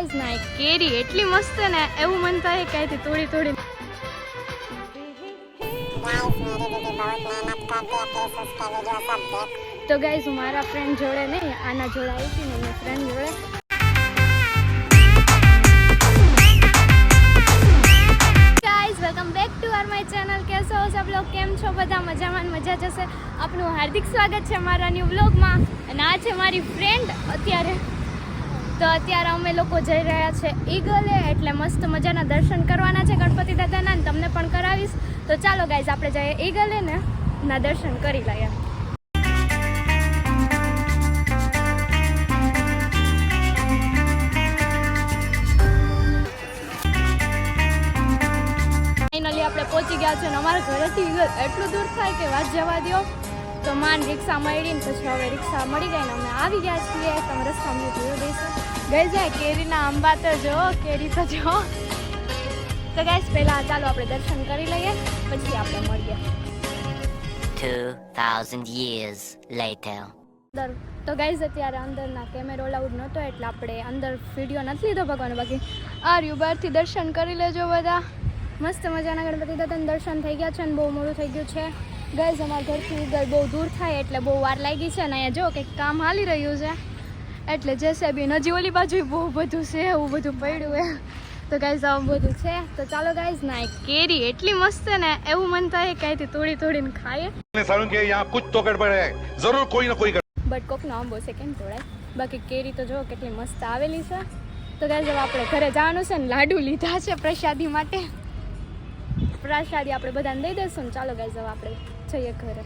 ના કેરી એટલી મસ્ત ને એવું મન થાય કે અહીંથી તોડી તોડી તો ગાઈઝ હું મારા ફ્રેન્ડ જોડે નહીં આના જોડે આવી હતી ને એની ફ્રેન્ડ જોડે guys welcome back to are my channel કેસો હો સબ લોગ કેમ છો બધા મજામાં મજા જશે આપનું હાર્દિક સ્વાગત છે મારા ન્યૂ વ્લોગમાં અને આ છે મારી ફ્રેન્ડ અત્યારે અમે લોકો જઈ રહ્યા છે ઈગલે એટલે મસ્ત મજાના દર્શન કરવાના છે ગણપતિ દાદાના અને તમને પણ કરાવીશ તો ચાલો ગાઈઝ આપણે જઈએ ઈગલે ને ના દર્શન કરી લઈએ ફાઇનલી આપણે પહોંચી ગયા છે અને અમારા ઘરેથી ઈગલ એટલું દૂર થાય કે વાત જવા દો તો માન રિક્ષા મળી ને પછી હવે રિક્ષા મળી ગઈ ને અમે આવી ગયા છીએ તમે રસ્તામાં જોયું દઈશું ગઈ જાય કેરીના આંબા તો જો કેરી તો જો તો ગાઈસ પહેલા ચાલો આપણે દર્શન કરી લઈએ પછી આપણે મળીએ 2000 years later તો ગાઈસ અત્યારે અંદરના કેમેરો અલાઉડ નહોતો એટલે આપણે અંદર વિડીયો નથી લીધો ભગવાન બાકી આ બહારથી દર્શન કરી લેજો બધા મસ્ત મજાના ગણપતિ દાદાના દર્શન થઈ ગયા છે અને બહુ મોડું થઈ ગયું છે ગાઈસ અમારા ઘરથી ઈગલ બહુ દૂર થાય એટલે બહુ વાર લાગી છે અને અહીંયા જો કંઈક કામ હાલી રહ્યું છે એટલે જશે બી નજી ઓલી બાજુ બહુ બધું છે એવું બધું પડ્યું હે તો ગાઈઝ આવું બધું છે તો ચાલો ગાઈઝ ના કેરી એટલી મસ્ત ને એવું મન થાય કે અહીંથી તોડી તોડીને ખાઈએ બટ કોકનો આંબો છે કેમ તોડાય બાકી કેરી તો જો કેટલી મસ્ત આવેલી છે તો ગાઈઝ હવે આપણે ઘરે જવાનું છે ને લાડુ લીધા છે પ્રસાદી માટે પ્રસાદી આપણે બધાને દઈ દઈશું ને ચાલો ગાઈઝ હવે આપણે જઈએ ઘરે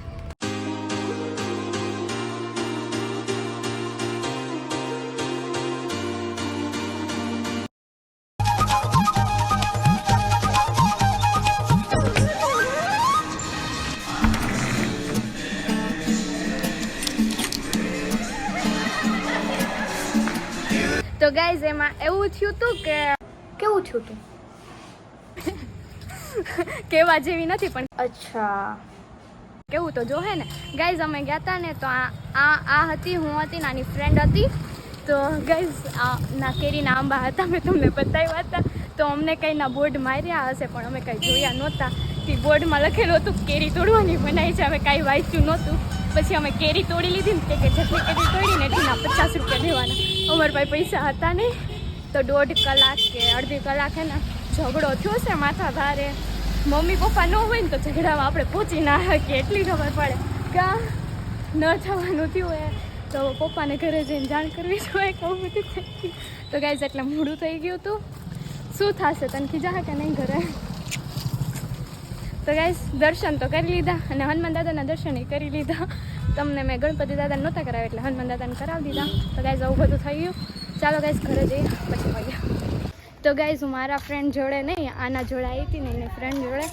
તો ગાઈઝ એમાં એવું થયું હતું કે કેવું થયું હતું કેવા જેવી નથી પણ અચ્છા કેવું તો જો હે ને ગાઈઝ અમે ગયા હતા ને તો આ હતી હું હતી નાની ફ્રેન્ડ હતી તો ગાઈઝ ના કેરીના આંબા હતા મેં તમને બતાવ્યા હતા તો અમને કંઈ ના બોર્ડ માર્યા હશે પણ અમે કંઈ જોયા નહોતા કે બોર્ડમાં લખેલું હતું કેરી તોડવાની બનાવી છે અમે કાંઈ વાંચ્યું નહોતું પછી અમે કેરી તોડી લીધી ને કે જેટલી કેરી તોડીને એટલીના 50 રૂપિયા દેવાના અમારા પાસે પૈસા હતા નહીં તો 1.5 કલાક કે અડધી કલાક હે ને ઝઘડો થયો છે માથા ભારે મમ્મી પપ્પા ન હોય ને તો ઝઘડામાં આપણે પહોંચી ના શકીએ એટલી ખબર પડે કાં ન થવાનું થયું એ તો પપ્પાને ઘરે જઈને જાણ કરવી જોઈએ કે આવું બધું થઈ ગયું તો ગાઈઝ એટલે મોડું થઈ ગયું હતું શું થશે તને ખીજા કે નહીં ઘરે તો ગાઈઝ દર્શન તો કરી લીધા અને હનુમાન દાદાના દર્શન કરી લીધા તમને મેં ગણપતિ દાદાને નહોતા કરાવ્યા એટલે હનુમાન દાદાને કરાવી દીધા તો ગાઈઝ આવું બધું થઈ ગયું ચાલો ગાઈઝ ઘરે જઈએ પછી મળીએ તો ગાઈઝ હું મારા ફ્રેન્ડ જોડે નહીં આના જોડે આવી હતી ને એની ફ્રેન્ડ જોડે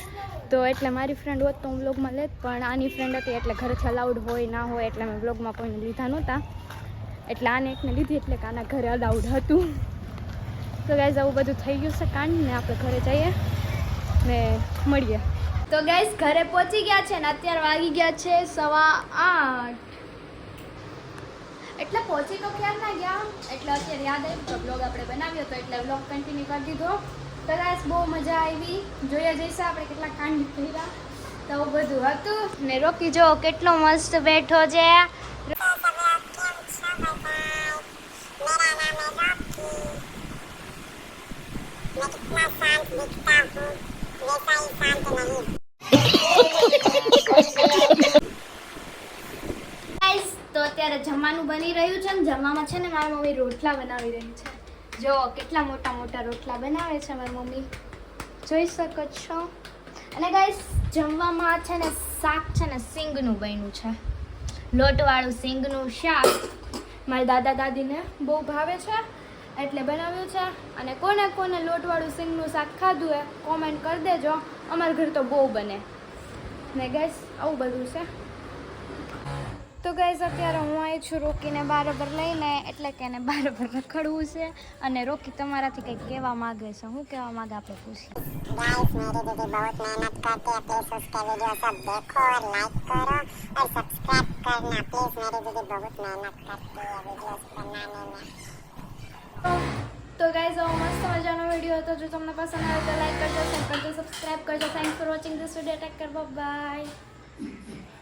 તો એટલે મારી ફ્રેન્ડ હોત તો હું વ્લોગમાં લેત પણ આની ફ્રેન્ડ હતી એટલે ઘરેથી અલાઉડ હોય ના હોય એટલે મેં વ્લોગમાં કોઈને લીધા નહોતા એટલે આને એકને લીધી એટલે કે આના ઘરે અલાઉડ હતું તો ગાઈઝ આવું બધું થઈ ગયું છે કાંડ ને આપણે ઘરે જઈએ ને મળીએ તો ગાઈઝ ઘરે પહોંચી ગયા છે ને અત્યારે વાગી ગયા છે 8:15 એટલે પહોંચી તો ક્યાં ના ગયા એટલે અત્યારે યાદ આવ્યું તો બ્લોગ આપણે બનાવ્યો હતો એટલે બ્લોગ કન્ટિન્યુ કરી દીધો તો ગાઈઝ બહુ મજા આવી જોયા જઈશું આપણે કેટલા કાંડ કર્યા તો બધું હતું ને રોકી જો કેટલો મસ્ત બેઠો છે તો અત્યારે જમવાનું બની રહ્યું છે ને જમવામાં છે ને મારી મમ્મી રોટલા બનાવી રહી છે જો કેટલા મોટા મોટા રોટલા બનાવે છે મારી મમ્મી જોઈ શકો છો અને ગાઈસ જમવામાં છે ને શાક છે ને સિંગનું બન્યું છે લોટવાળું સિંગનું શાક મારા દાદા દાદીને બહુ ભાવે છે એટલે બનાવ્યું છે અને કોને કોને લોટવાળું સિંગનું શાક ખાધું હોય કોમેન્ટ કરી દેજો અમારા ઘર તો બહુ બને ને ગાઈસ આવું બધું છે તો ગાઈઝ અત્યારે હું આવી છું રોકીને બરાબર લઈને એટલે કે એને બરાબર રખડવું છે અને રોકી તમારાથી કંઈક કહેવા માંગે છે હું કહેવા માંગે આપણે પૂછીએ गाइस मेरी दीदी बहुत मेहनत करती है प्लीज उसके वीडियो सब देखो और लाइक करो और सब्सक्राइब करना प्लीज मेरी दीदी बहुत मेहनत करती है वीडियोस बनाने में તો ગાઈઝ આવો મસ્ત મજાનો વિડીયો હતો. જો તમને પસંદ આવે તો લાઈક કરજો, શેર કરજો, સબસ્ક્રાઈબ કરજો. Thanks for watching this video. Take care, by.